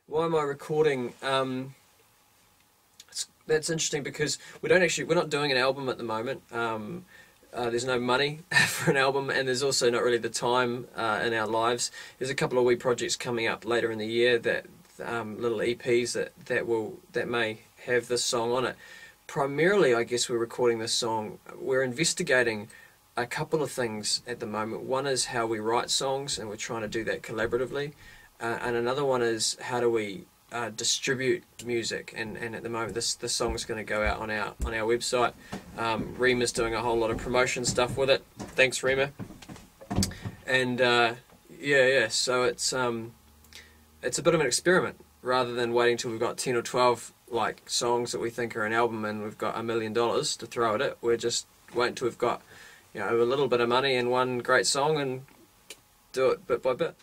Why am I recording? That's interesting because we're not doing an album at the moment. There's no money for an album, and there's also not really the time in our lives. There's a couple of wee projects coming up later in the year, that little EPs that may have this song on it. Primarily, I guess we're recording this song. We're investigating a couple of things at the moment. One is how we write songs, and we're trying to do that collaboratively. And another one is how do we distribute music, and at the moment this song is going to go out on our website. Rema's doing a whole lot of promotion stuff with it. Thanks, Rema. And yeah, so it's a bit of an experiment. Rather than waiting till we've got 10 or 12 like songs that we think are an album and we've got $1 million to throw at it, we're just waiting till we've got, you know, a little bit of money and one great song, and do it bit by bit.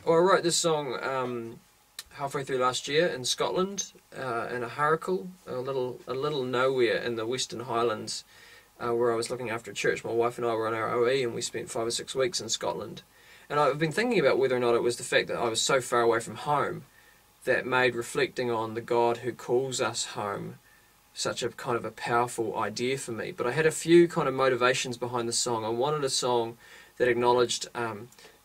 Well, I wrote this song halfway through last year in Scotland, in a Haere, a little nowhere in the Western Highlands, where I was looking after a church. My wife and I were on our OE, and we spent 5 or 6 weeks in Scotland. And I've been thinking about whether or not it was the fact that I was so far away from home that made reflecting on the God who calls us home such a kind of a powerful idea for me. But I had a few kind of motivations behind the song. I wanted a song that acknowledged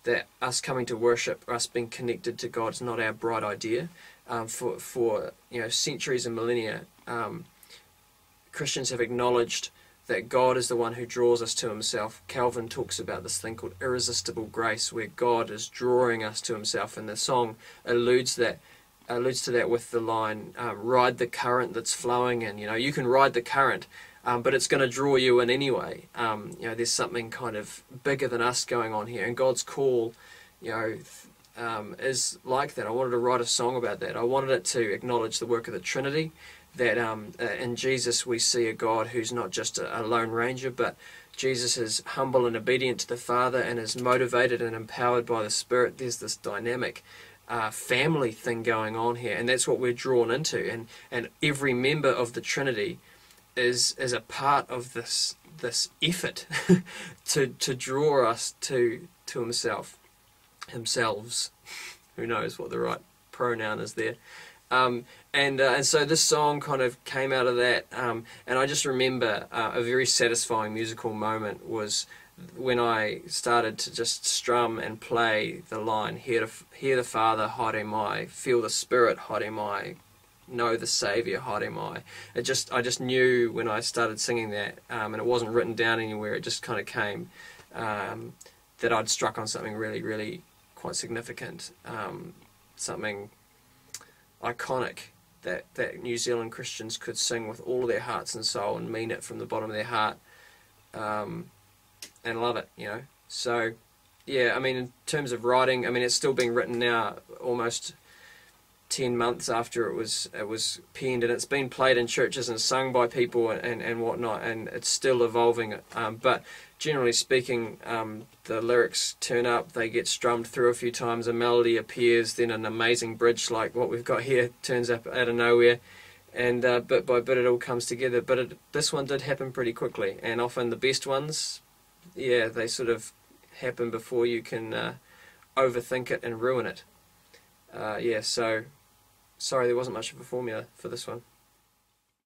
that us coming to worship, us being connected to God, is not our bright idea. For you know, centuries and millennia, Christians have acknowledged that God is the one who draws us to himself. Calvin talks about this thing called irresistible grace, where God is drawing us to himself, and the song alludes to that with the line, ride the current that's flowing in. You know, you can ride the current, but it's going to draw you in anyway. You know, there's something kind of bigger than us going on here, and God's call, you know, is like that. I wanted to write a song about that. I wanted it to acknowledge the work of the Trinity, that in Jesus we see a God who's not just a lone ranger, but Jesus is humble and obedient to the Father and is motivated and empowered by the Spirit. There's this dynamic family thing going on here, and that's what we're drawn into, and every member of the Trinity is a part of this effort to draw us to themselves. Who knows what the right pronoun is there. And so this song kind of came out of that, and I just remember a very satisfying musical moment was when I started to just strum and play the line, hear the Father, Haere mai, feel the Spirit, Haere mai, know the Saviour, Haere mai. I just knew when I started singing that, and it wasn't written down anywhere, it just kind of came, that I'd struck on something really, really quite significant, something iconic that New Zealand Christians could sing with all their hearts and soul and mean it from the bottom of their heart, and love it, you know. So yeah, I mean, in terms of writing, I mean, it's still being written now almost 10 months after it was penned, and it's been played in churches and sung by people and whatnot, and it's still evolving, but generally speaking, the lyrics turn up, they get strummed through a few times, a melody appears, then an amazing bridge like what we've got here turns up out of nowhere, and bit by bit it all comes together. But this one did happen pretty quickly, and often the best ones, yeah, they sort of happen before you can overthink it and ruin it. Yeah, so sorry there wasn't much of a formula for this one.